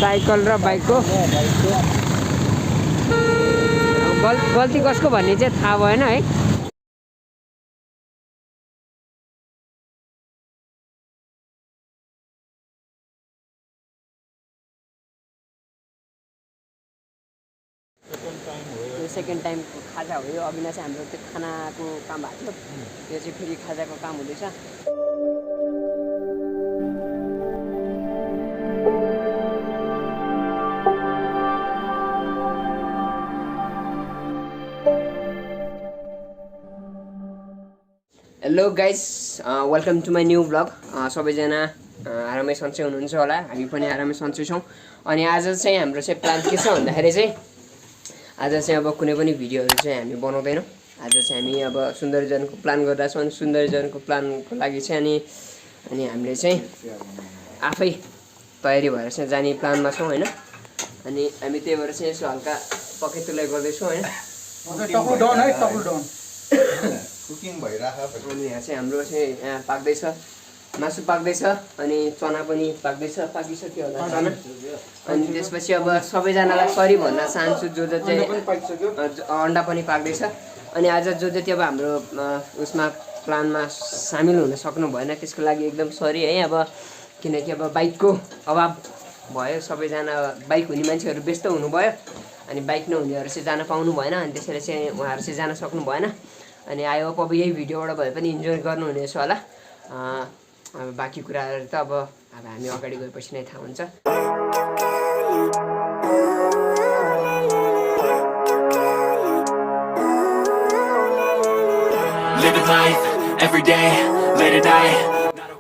Cycle र बाइकको गल्ती कसको भन्ने चाहिँ थाहा भएन है। सेकेन्ड टाइम खाजा हो यो। अघि नै चाहिँ हाम्रो त्यो खानाको काम भएको थियो, यो चाहिँ फेरि खाजाको काम हुँदैछ। Hello guys, welcome to my new blog. सबैजना आरामै सन्चै हुनुहुन्छ होला, हामी पनि आरामै सन्चै छौँ। अनि आज चाहिँ हाम्रो चाहिँ प्लान के छ भन्दाखेरि चाहिँ आज चाहिँ अब कुनै पनि भिडियोहरू चाहिँ हामी बनाउँदैनौँ। आज चाहिँ हामी अब सुन्दरीजनको प्लान गर्दैछौँ। अनि सुन्दरीजनको प्लानको लागि चाहिँ अनि हामीले चाहिँ आफै तयारी भएर चाहिँ जाने प्लानमा छौँ होइन। अनि हामी त्यही भएर चाहिँ यसो हल्का पकेट तुलाइ गर्दैछौँ होइन। कुकिङ भइरहेको। अनि यहाँ चाहिँ हाम्रो चाहिँ यहाँ पाक्दैछ, मासु पाक्दैछ अनि चना पनि पाकिसक्यो होला चना। अनि त्यसपछि अब सबैजनालाई सरी भन्न चाहन्छु जो चाहिँ अन्डा पनि पाक्दैछ। अनि आज जो जति अब हाम्रो उसमा प्लानमा सामेल हुन सक्नु भएन त्यसको लागि एकदम सरी है। अब किनकि अब बाइकको अभाव भयो, सबैजना बाइक हुने मान्छेहरू व्यस्त हुनुभयो अनि बाइक नहुनेहरू चाहिँ जान पाउनु भएन। अनि त्यसैले चाहिँ उहाँहरू चाहिँ जान सक्नु भएन। अनि आई होप अब यही भिडियोबाट भए पनि इन्जोय गर्नुहुनेछ होला। अब बाँकी कुराहरू त अब हामी अगाडि गएपछि नै थाहा हुन्छ।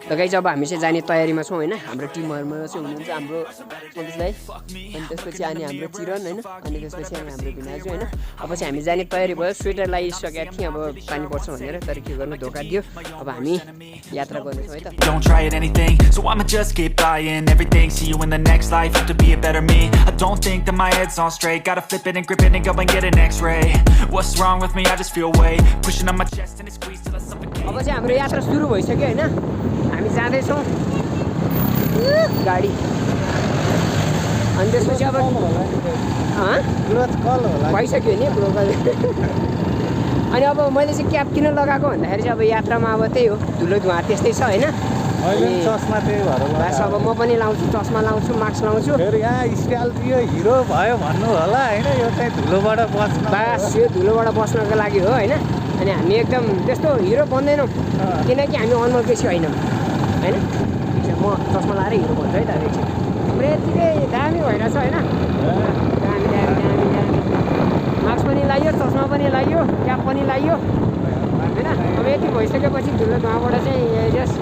त गाइस अब हामी चाहिँ जाने तयारीमा छौँ होइन। हाम्रो टिमहरूमा चाहिँ हुनुहुन्छ हाम्रो सन्तोष भाइ, अनि त्यसपछि अनि हाम्रो चिरन होइन, अनि त्यसपछि अनि हाम्रो भिनाजु होइन। अब चाहिँ हामी जाने तयारी भयो। स्वेटर लगाइसकेको थिएँ अब पानी पर्छ भनेर, तर के गर्नु धोका दियो। अब हामी यात्रा गर्नेछौँ है त। Don't try it anything, so I'ma just keep buying everything. See you in the next life, have to be a better me. I don't think that my head's on straight. Gotta flip it and grip it and go and get an x-ray. What's wrong with me? I just feel weight pushing on my chest and it squeezes till I suffocate. अब चाहिँ हाम्रो यात्रा सुरु भइसक्यो होइन। हामी जाँदैछौँ गाडी। अनि त्यसपछि अब भइसक्यो नि ब्रोकल। अनि अब मैले चाहिँ क्याप किन लगाएको भन्दाखेरि चाहिँ अब यात्रामा अब त्यही हो, धुलो धुवा त्यस्तै छ होइन। चस्मा त्यही भएर बस अब म पनि लाउँछु, चस्मा लाउँछु, मास्क लाउँछु। फेरि यहाँ स्टाइल यो हिरो भयो भन्नु होला होइन। यो चाहिँ धुलोबाट बस्नु, बस यो धुलोबाट बस्नको लागि हो होइन। अनि हामी एकदम त्यस्तो हिरो बन्दैनौँ किनकि हामी अनमोल बेसी होइनौँ होइन। म चस्मा लाएर हिरो भन्छु है त। एकछिन हाम्रो यतिकै दामी भइरहेछ होइन। दामी दामी दामी दामी मास्क पनि लगाइयो, चस्मा पनि लगाइयो, क्याप पनि लगाइयो होइन। अब यति भइसकेपछि धुलो धुवाबाट चाहिँ जस्ट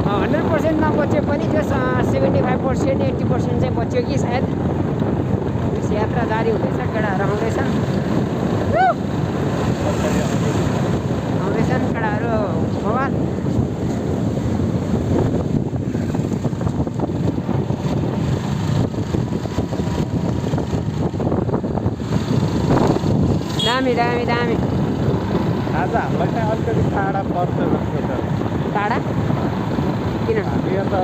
100% नबच्यो पनि जस्ट 75% 80% चाहिँ बच्यो कि सायद। यस यात्रा जारी हुँदैछ, केटाहरू आउँदैछन् केटाहरू भगवान्। दामी दामी दामी। आज हामीलाई चाहिँ अलिकति टाढा पर्छ जस्तो छ। टाढा किन? हामी त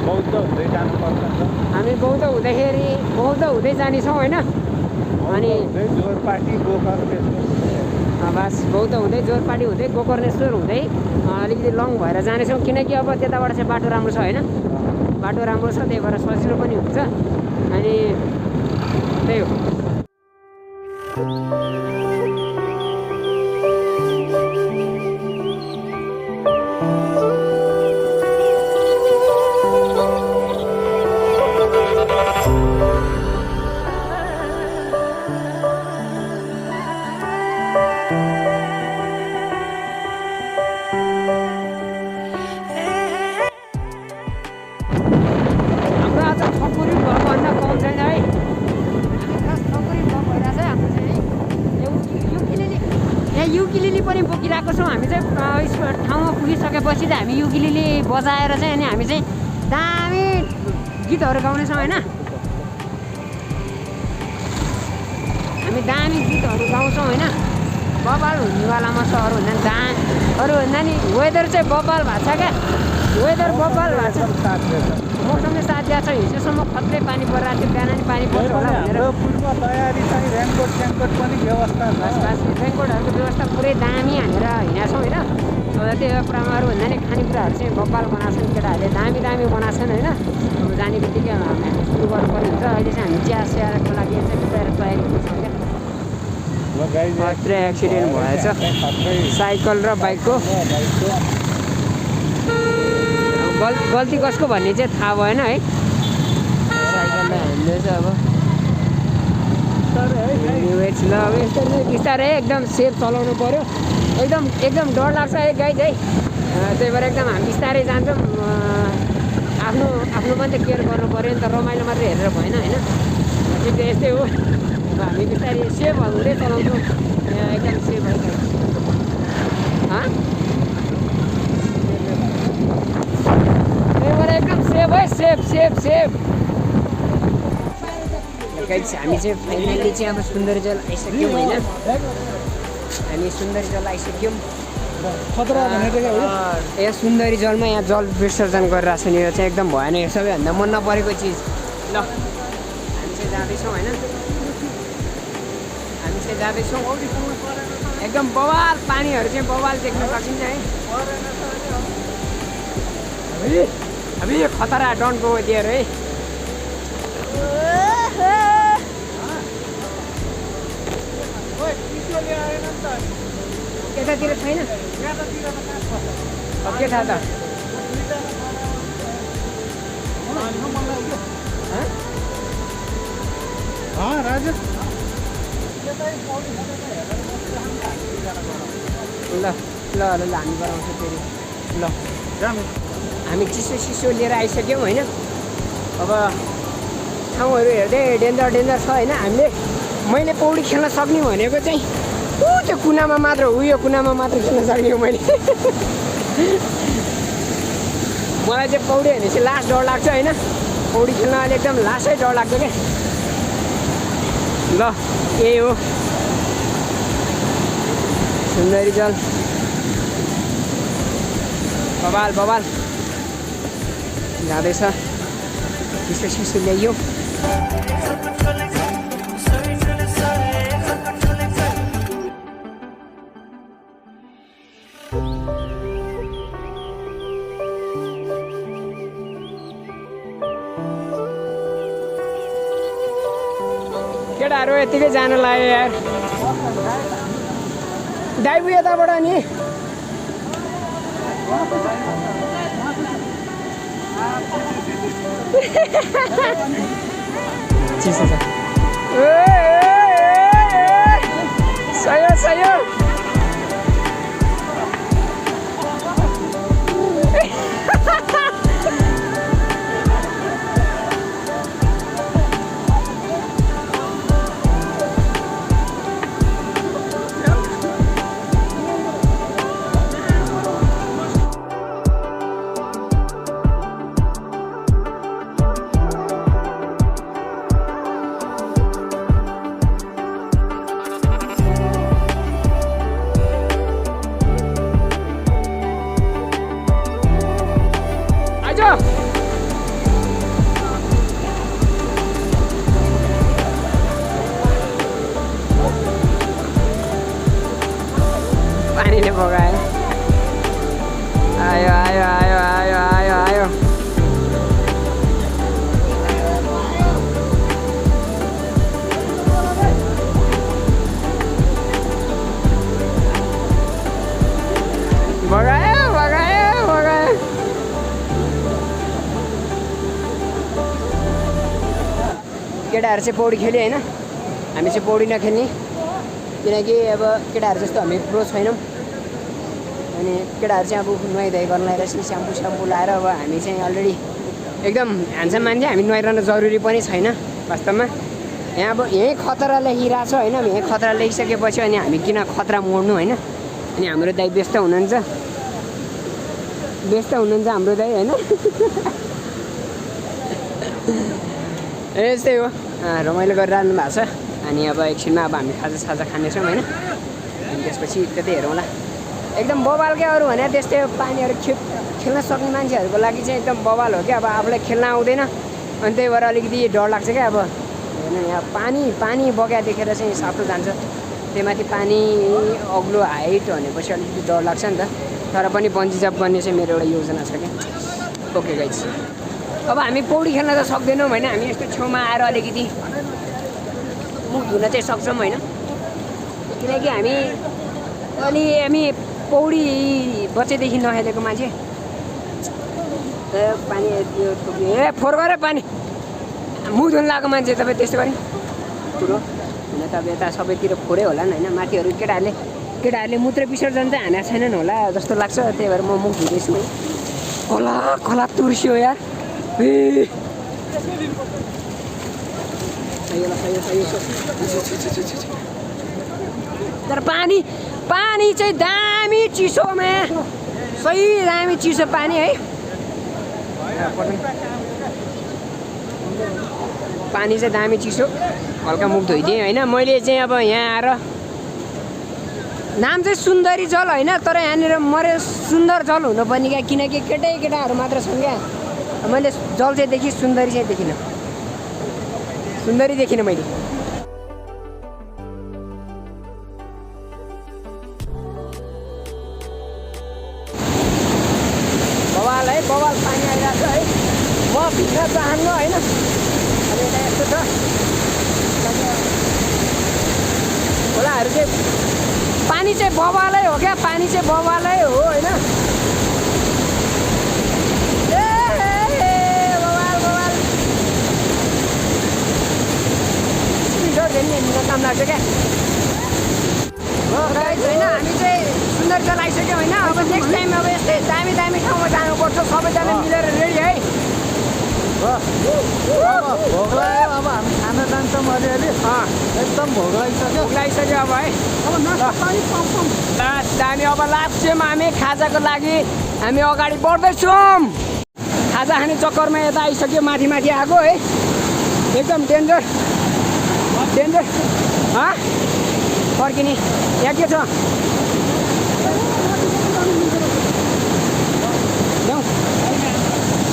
बौद्ध हुँदै जानुपर्छ नि त। हामी बौद्ध हुँदै जानेछौँ होइन। अनि जोरपाटी गोकर्णेश्वर बस बौद्ध हुँदै जोरपाटी हुँदै गोकर्णेश्वर हुँदै अलिकति लङ भएर जानेछौँ। किनकि अब त्यताबाट चाहिँ बाटो राम्रो छ होइन। बाटो राम्रो छ, त्यही भएर सजिलो पनि हुन्छ। अनि त्यही हो। युकिलिली पनि बोकिरहेको छौँ हामी चाहिँ। ठाउँमा पुगिसकेपछि चाहिँ हामी युकिलिली बजाएर चाहिँ अनि हामी चाहिँ दामी गीतहरू गाउनेछौँ होइन। हामी दामी गीतहरू गाउँछौँ होइन। बबाल हुनेवालामा छ। अरूभन्दा नि वेदर चाहिँ बबाल भएको छ क्या, वेदर बबाल भएको छ। मौसमले साथ दिएको छ। हिजोसम्म खत्रै पानी परिरहेको थियो, बिहान नि पानी पर्छ होला भनेर। पूर्व तयारी चाहिँ रेनकोट स्यानकोट पनि व्यवस्था छ। बस रेनकोटहरूको व्यवस्था पुरै दामी हानेर हिँडेको छौँ होइन। त्यही कुरामा अरूभन्दा नि खानेकुराहरू चाहिँ बबाल बनाएको छन् केटाहरूले, दामी दामी बनाएको छन् होइन। अब जाने बित्तिकै हामी सुरु गर्नुपर्ने हुन्छ। अहिले चाहिँ हामी चिया स्याहारको लागि चाहिँ तयारी हुन्छौँ क्या। खत्रै एक्सिडेन्ट भएछ साइकल र बाइकको। गल्ती कसको भन्ने चाहिँ थाहा भएन है। साइकललाई हान्दैछ अब ल। अब यस्तो बिस्तारै एकदम सेफ चलाउनु पऱ्यो। एकदम डर लाग्छ है गाइड है। त्यही भएर एकदम हामी बिस्तारै जान्छौँ। आफ्नो पनि त केयर गर्नु पऱ्यो नि त, रमाइलो मात्रै हेरेर भएन होइन। ठिक त यस्तै हो। अब हामी बिस्तारै सेफ हुँदै चलाउँछौँ। एकदम सेफ है। त्यही भएर एकदम सेफ है, सेफ। हामी चाहिँ फाइनल्ली चाहिँ अब सुन्दरजल आइसक्यौँ होइन। हामी सुन्दरजल आइसक्यौँ। यहाँ सुन्दरीजलमा यहाँ जल विसर्जन गरिरहेको छ नि। यो चाहिँ एकदम भएन, यो सबैभन्दा मन नपरेको चिज। ल हामी चाहिँ जाँदैछौँ होइन। हामी चाहिँ जाँदैछौँ। एकदम बवाल पानीहरू चाहिँ बवाल देख्न सकिन्छ है। अब यो खतरा डन्ट गो देयर है। यतातिर छैन के थाहा त। राजु ल हामी गराउँछौँ फेरि। ल हामी चिसो लिएर आइसक्यौँ होइन। अब ठाउँहरू हेर्दै डेन्जर छ होइन। मैले पौडी खेल्न सक्ने भनेको चाहिँ त्यो कुनामा मात्र हो, यो कुनामा मात्र खेल्न सक्ने हो मैले। मलाई चाहिँ पौडी भनेपछि लास्ट डर लाग्छ होइन। पौडी खेल्न अहिले एकदम लास्टै डर लाग्छ क्या। ल यही हो सुन्दरीजल। बबाल जाँदैछ। चिसो ल्याइयो। केटाहरू यतिकै जान लाग्यो यार। डाइबु यताबाट नि चिसो छ। सही हो। पानीले बगायो। आयो। बगायो। केटाहरू चाहिँ पौडी खेल्यो होइन। हामी चाहिँ पौडी नखेल्ने, किनकि अब केटाहरू जस्तो हामी प्रो छैनौँ। अनि केटाहरू चाहिँ अब नुहाइधुवाइ गर्न लगाएर स्याम्पू लाएर अब हामी चाहिँ अलरेडी एकदम ह्यान्डसम मान्छे। हामी नुहाइरहनु जरुरी पनि छैन वास्तवमा। यहाँ अब यहीँ खतरा लेखिरहेको छ होइन। यहीँ खतरा लेखिसकेपछि अनि हामी किन खतरा मोड्नु होइन। अनि हाम्रो दाइ व्यस्त हुनुहुन्छ हाम्रो दाइ होइन। यस्तै हो, रमाइलो गरिरहनु भएको छ। अनि अब एकछिनमा अब हामी खाजा खानेछौँ होइन। अनि त्यसपछि त्यतै हेरौँला एकदम बवाल क्या अरू भने त्यस्तै पानीहरू खेल्न सक्ने मान्छेहरूको लागि चाहिँ एकदम बवाल हो क्या अब आफूलाई खेल्न आउँदैन अनि त्यही भएर अलिकति डर लाग्छ क्या अब हेर्नु यहाँ पानी बग्या देखेर चाहिँ सातो जान्छ त्यही माथि पानी अग्लो हाइट भनेपछि अलिकति डर लाग्छ नि त तर पनि बन्जी जम्प गर्ने चाहिँ मेरो एउटा योजना छ क्या ओके गाइज अब हामी पौडी खेल्न त सक्दैनौँ होइन हामी यस्तो छेउमा आएर अलिकति मुख धुन चाहिँ सक्छौँ होइन किनकि हामी पौडी बच्चैदेखि नखेलेको मान्छे पानी फोहोर गरे पानी मुख धुन लगाएको मान्छे तपाईँ त्यस्तो गरे कुरो हुन त अब यता सबैतिर फोहोरै होला नि होइन माथिहरू केटाहरूले मूत्र विसर्जन चाहिँ हानेको छैनन् होला जस्तो लाग्छ त्यही भएर म मुख धुँदैछु है खोला तुर्स्यो यार तर पानी चाहिँ दामी चिसोमा सही दामी चिसो पानी है पानी चाहिँ दामी चिसो हल्का मुख धोइदिएँ होइन मैले चाहिँ अब यहाँ आएर नाम चाहिँ सुन्दरीजल होइन तर यहाँनिर मरे सुन्दर जल हुनुपर्ने क्या किनकि केटाहरू मात्र छन् क्या मैले जल चाहिँ देखेँ सुन्दरी चाहिँ देखिनँ सुन्दरी देखिनँ मैले बवाल पानी आइरहेको छ है म भित्र चाहन्न होइन अनि यता यस्तो छ खोलाहरू चाहिँ पानी चाहिँ बवालै हो क्या पानी चाहिँ बवालै हो होइन बवाल काम लाग्छ क्या होइन हामी चाहिँ सुन्दर चलाइसक्यो होइन अब नेक्स्ट टाइम अब यस्तै दामी ठाउँमा जानुपर्छ सबैजना मिलेर रेडी है भोक लाग्यो अब हामी खान जान्छौँ अलिअलि एकदम भोक लागिसक्यो अब है हामी अब लास्ट टाइम हामी खाजाको लागि हामी अगाडि बढ्दैछौँ खाजा खाने चक्करमा यता आइसक्यो माथि आएको है एकदम डेन्जर फर्किने यहाँ के छ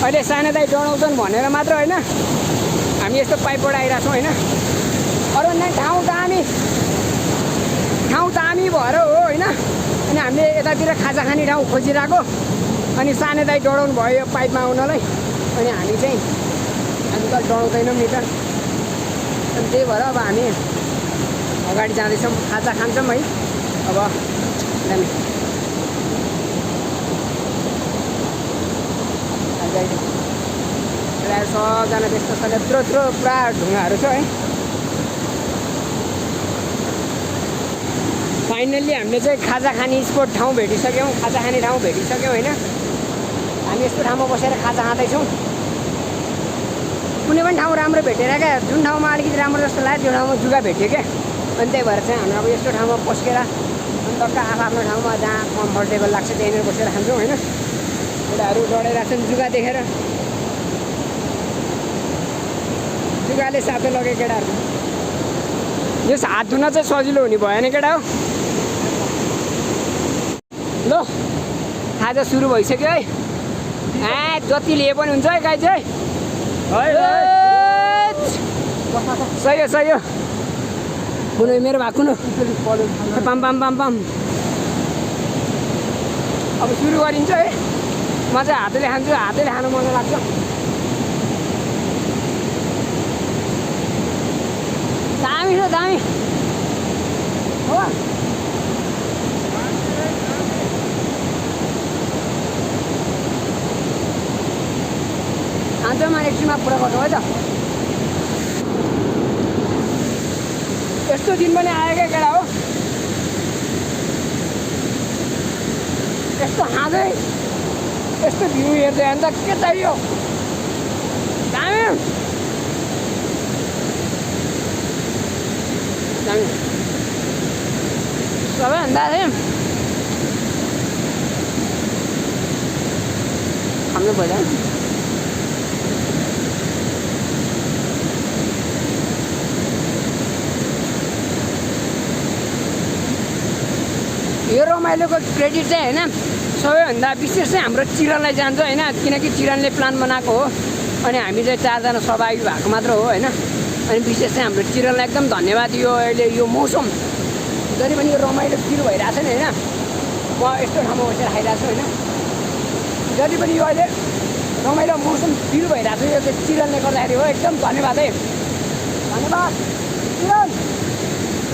अहिले सानो दाइ डढाउँछन् भनेर मात्र होइन हामी यस्तो पाइपबाट आइरहेको छौँ होइन अरू भन्दा ठाउँ दामी भएर हो होइन अनि हामीले यतातिर खाजा खाने ठाउँ खोजिरहेको अनि सानो दाइ डढाउनु भयो यो पाइपमा आउनलाई अनि हामी चाहिँ आजकल डढाउँदैनौँ नि त अनि त्यही भएर अब हामी अगाडि जाँदैछौँ खाजा खान्छौँ है अब दामी सबजना त्यस्तो छ यत्रो पुरा ढुङ्गाहरू छ है फाइनल्ली हामीले चाहिँ खाजा खाने स्पोट ठाउँ भेटिसक्यौँ होइन हामी यस्तो ठाउँमा बसेर खाजा खाँदैछौँ कुनै पनि ठाउँ राम्रो भेटेर क्या जुन ठाउँमा अलिकति राम्रो जस्तो लाग्यो त्यो ठाउँमा जुगा भेट्यो क्या अनि त्यही भएर चाहिँ हामी अब यस्तो ठाउँमा पस्केर अनि टक्क आफ्नो ठाउँमा जहाँ कम्फर्टेबल लाग्छ त्यहीँनिर बसेर खान्छौँ होइन केटाहरू डढाइरहेको छन् जुगा देखेर जुगाले साथै लग्यो केटाहरू यस हात धुन चाहिँ सजिलो हुने भयो नि केटा हो ल खाजा सुरु भइसक्यो है जति लिए पनि हुन्छ है गाई चाहिँ सही हो कुनै मेरो भएको न पाम अब सुरु गरिन्छ है म चाहिँ हातले खानु मजा लाग्छ दामी हो खान्छमा एकछिनमा पुरा गर्नु है त यस्तो दिन पनि आयो क्या केटा हो यस्तो खाँदै यस्तो भ्यू हेर्दै अन्त के चाहियो दामी सबैभन्दा चाहिँ खानु पर्यो रमाइलोको क्रेडिट चाहिँ होइन सबैभन्दा विशेष चाहिँ हाम्रो चिरनलाई जान्छ होइन, किनकि चिरनले प्लान बनाएको हो अनि हामी चाहिँ 4 जना सहभागी भएको मात्र हो होइन। अनि विशेष चाहिँ हाम्रो चिरनलाई एकदम धन्यवाद। यो अहिले यो मौसम जति पनि यो रमाइलो फिल भइरहेको छ नि होइन, म यस्तो ठाउँमा बसेर खाइरहेको छु होइन, जति पनि यो अहिले रमाइलो मौसम फिल भइरहेको छ यो चाहिँ चिरनले गर्दाखेरि हो। एकदम धन्यवाद है, धन्यवाद Chiran,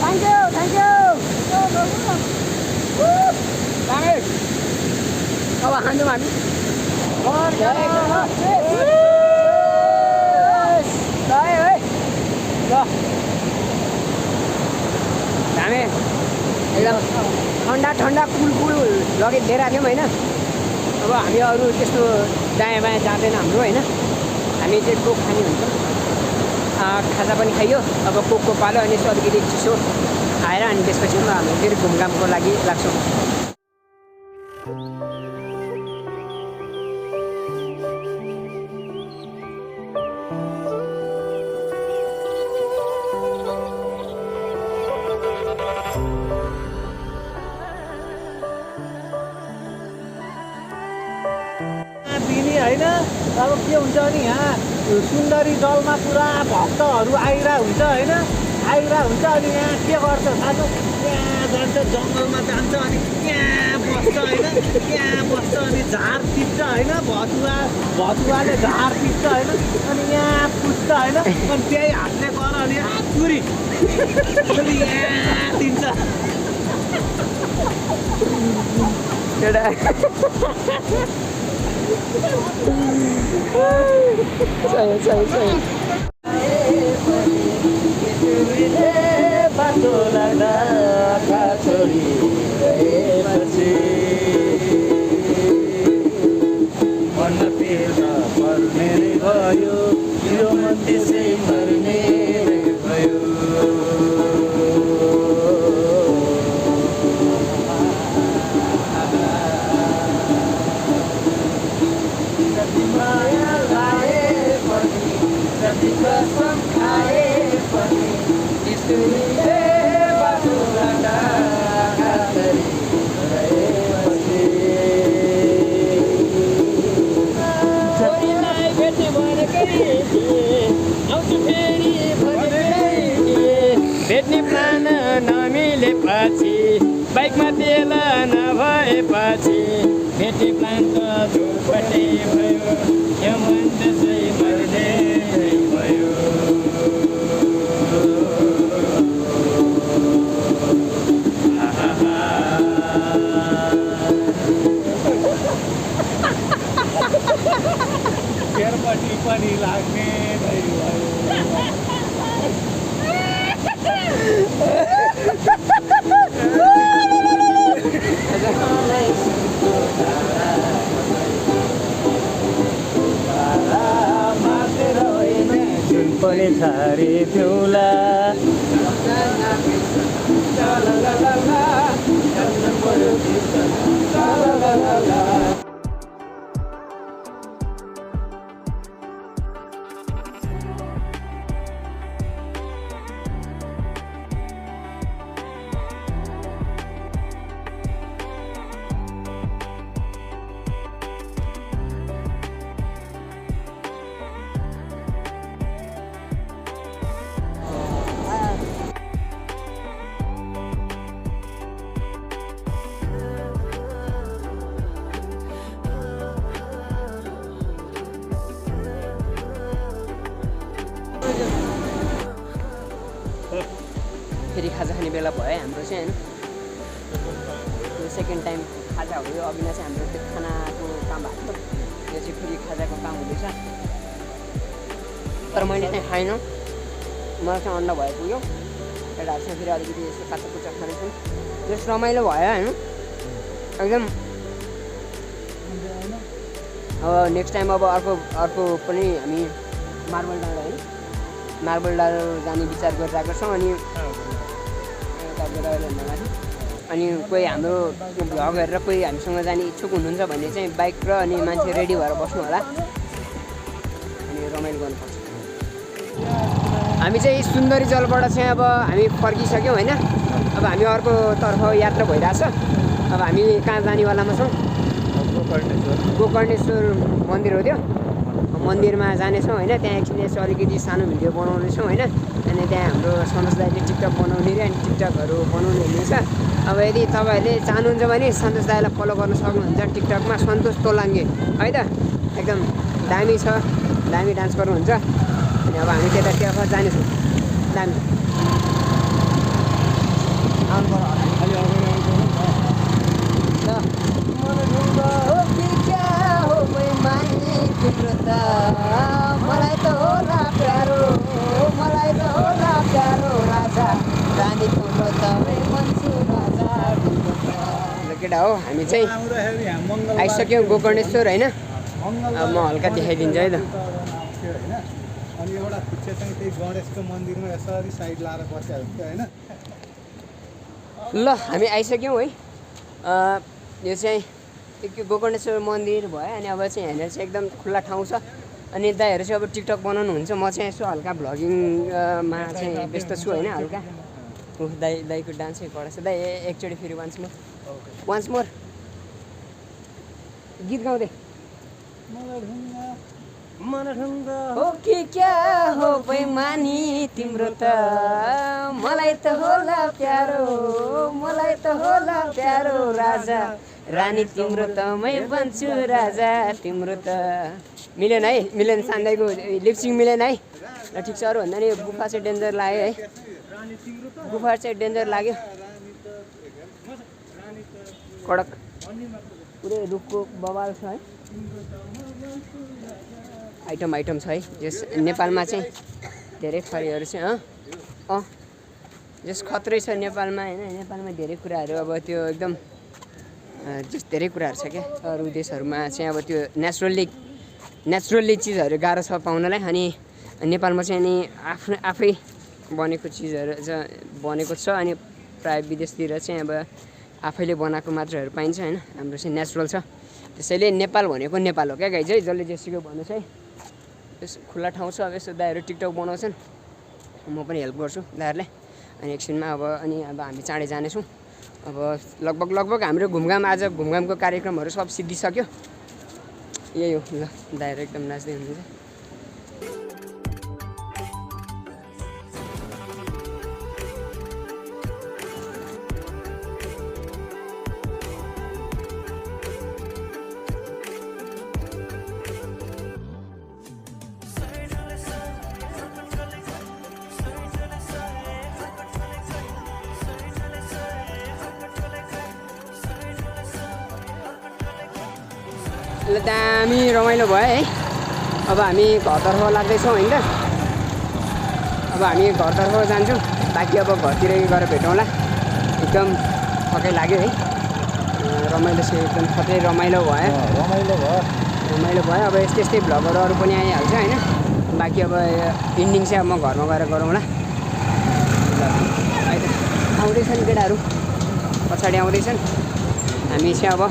thank you thank you. अब खान्छौँ हामी है ल हामी एकदम ठन्डा ठन्डा कुल लिएर थियौँ होइन। अब हामी अरू त्यस्तो दायाँ बायाँ जाँदैन हाम्रो होइन, हामी चाहिँ कोक खाने हुन्छ। खाजा पनि खाइयो, अब कोकको पालो अनि यसो अलिकति चिसो खाएर अनि त्यसपछि हामी फेरि घुमघामको लागि लाग्छौँ। होइन अब के हुन्छ भने यहाँ सुन्दरीजलमा पुरा भक्तहरू आइरहेको हुन्छ होइन, आइरहेको हुन्छ। अनि यहाँ के गर्छ सानो, यहाँ जान्छ जङ्गलमा जान्छ अनि यहाँ बस्छ होइन, यहाँ बस्छ अनि झार टिप्छ होइन, भतुवाले झार टिप्छ होइन, अनि यहाँ पुज्छ होइन, अनि त्यही हातले गर अनि चुरी अनि यहाँ दिन्छ। बाटो लाग्दा छोडी गएपछि मन पिर्न पर्ने भयो, यो मन त्यसै मर्ने भयो। माया लाए पनि जति कसम खाए पनि स्त्रीले बाटो लाग्दा खासरी गएपछि छोरीलाई भेट्ने भनेकै आउँछु फेरि भेट्ने प्लान नमिलेपछि बाइकमा तेल नभएपछि भेट्ने प्लान त झुपटे भयो, यो मन त्यसै मर्ने भयो। फेरपट्टि पनि लाग्ने भयो। पनि छारी थिउला फेरि खाजा खाने बेला भयो हाम्रो चाहिँ होइन। यो सेकेन्ड टाइम खाजा हो यो। अघिना चाहिँ हाम्रो त्यो खानाको काम भएको थियो, यो चाहिँ फेरि खाजाको काम हुँदैछ। तर मैले चाहिँ खाइनँ, मलाई चाहिँ अन्डा भयो पुग्यो। एउटा चाहिँ फेरि अलिकति यस्तो काँचो कुचा खानेछु, जस रमाइलो भयो होइन एकदम। अब नेक्स्ट टाइम अब अर्को पनि हामी मार्बल डाँडा होइन, मार्बल डाँडा जाने विचार गरिरहेको छौँ। अनि कोही हाम्रो भ्लग हेरेर कोही हामीसँग जाने इच्छुक हुनुहुन्छ भने चाहिँ बाइक र अनि मान्छे रेडी भएर बस्नु होला अनि रमाइलो गर्नुपर्छ। हामी चाहिँ सुन्दरीजलबाट चाहिँ अब हामी फर्किसक्यौँ होइन। अब हामी अर्कोतर्फ यात्रा भइरहेछ। अब हामी कहाँ जानेवालामा छौँ? गोकर्णेश्वर मन्दिर हो त्यो मन्दिरमा जानेछौँ होइन। त्यहाँ एकछिन यसो अलिकति सानो भिडियो बनाउनेछौँ होइन। अनि त्यहाँ हाम्रो सन्तोष दाइले टिकटक बनाउने रे अनि टिकटकहरू बनाउनु हुनेछ। अब यदि तपाईँहरूले चाहनुहुन्छ भने सन्तोष दाइलाई फलो गर्न सक्नुहुन्छ टिकटकमा सन्तोष तोलाङ्गे है त। एकदम दामी छ, दामी डान्स गर्नुहुन्छ। अनि अब हामी त्यतातिर जानेछौँ। दामी मलाई त होला प्यारो, मलाई त होला प्यारो राजा रानी तिम्रो तमै बन्छु राजा। केटा हो हामी चाहिँ आइसक्यौँ गोकर्णेश्वर होइन। अब म हल्का देखाइदिन्छु है त। अनि एउटा खुट्टे चाहिँ त्यही गणेशको मन्दिरमा यसरी साइड लाएर बसेको हुन्छ होइन। ल हामी आइसक्यौँ है। यो चाहिँ गोकर्णेश्वर मन्दिर भयो। अनि अब चाहिँ यहाँनिर चाहिँ एकदम खुल्ला ठाउँ छ। अनि दाइहरू चाहिँ अब टिकटक बनाउनुहुन्छ। म चाहिँ यसो हल्का भ्लगिङमा चाहिँ व्यस्त छु होइन। हल्का दाइको डान्स चाहिँ कडा छ। दाइ एकचोटि फेरि वान्स मोर गीत गाउँदै हो कि क्या हो बेमानी तिम्रो त मलाई त होला प्यारो, मलाई त होला प्यारो राजा रानी तिम्रो त मै बन्छु राजा तिम्रो त। मिलेन है, मिलेन सान्दाइको लिपसिङ मिलेन है। ल ठिक छ। अरू भन्दा नि गुफा चाहिँ डेन्जर लाग्यो है। गुफा चाहिँ डेन्जर लाग्यो। कडक पुरै रुखको बवाल छ है। आइटम छ है। यस नेपालमा चाहिँ धेरै थरीहरू छ जस खत्रै छ नेपालमा होइन। नेपालमा धेरै कुराहरू अब त्यो एकदम जस धेरै कुराहरू छ क्या। अरू देशहरूमा चाहिँ अब त्यो नेचुरल्ली चिजहरू गाह्रो छ पाउनलाई। अनि नेपालमा चाहिँ अनि आफै बनेको चिजहरू बनेको छ। अनि प्रायः विदेशतिर चाहिँ अब आफैले बनाएको मात्रहरू पाइन्छ होइन। हाम्रो चाहिँ नेचुरल छ। त्यसैले नेपाल भनेको नेपाल हो क्या गाइज है। जसले जेसुकै भन्नुहोस् है। यस खुल्ला ठाउँ छ। अब यसो दाइहरू टिकटक बनाउँछन्, म पनि हेल्प गर्छु दाइहरूलाई। अनि एकछिनमा अब हामी चाँडै जानेछौँ। अब लगभग हाम्रो आज घुमघामको कार्यक्रमहरू सब सिद्धिसक्यो। यही हो। ल दाइहरू एकदम नाच्दै हुनुहुन्छ। ल दामी रमाइलो भयो है। अब हामी घरतर्फ लाग्दैछौँ होइन। अब हामी घरतर्फ जान्छौँ। बाँकी अब घरतिरै गएर भेटौँला। एकदम थकै लाग्यो है। रमाइलो चाहिँ एकदम थकै रमाइलो भयो। अब यस्तै भ्लगहरू अरू पनि आइहाल्छ होइन। बाँकी अब इन्डिङ चाहिँ अब म घरमा गएर गरौँला। आउँदैछन् केटाहरू, पछाडि आउँदैछन्। हामी चाहिँ अब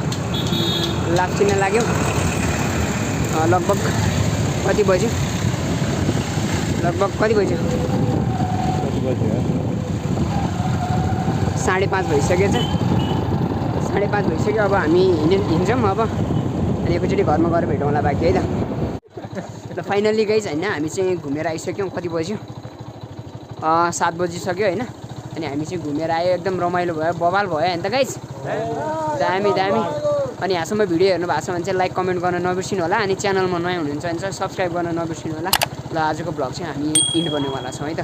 लाप्चिन लाग्यौँ। लगभग कति बज्यो? 5:30 भइसकेछ। 5:30 भइसक्यो। अब हामी हिँड्छौँ अब। अनि एकैचोटि घरमा गएर भेटौँला बाँकी है त। ल फाइनल्ली गाइज होइन हामी चाहिँ घुमेर आइसक्यौँ। कति बज्यो? 7 बजिसक्यो होइन। अनि हामी चाहिँ घुमेर आयो। एकदम रमाइलो भयो, बवाल भयो होइन त गाइज। दामी। अनि यहाँसम्म भिडियो हेर्नु भएको छ भने चाहिँ लाइक कमेन्ट गर्न नबिर्सिनु होला। अनि च्यानलमा नयाँ हुनुहुन्छ भने चाहिँ सब्सक्राइब गर्न नबिर्सिनु होला। ल आजको भ्लग चाहिँ हामी इन्ड गर्नेवाला छौँ है त।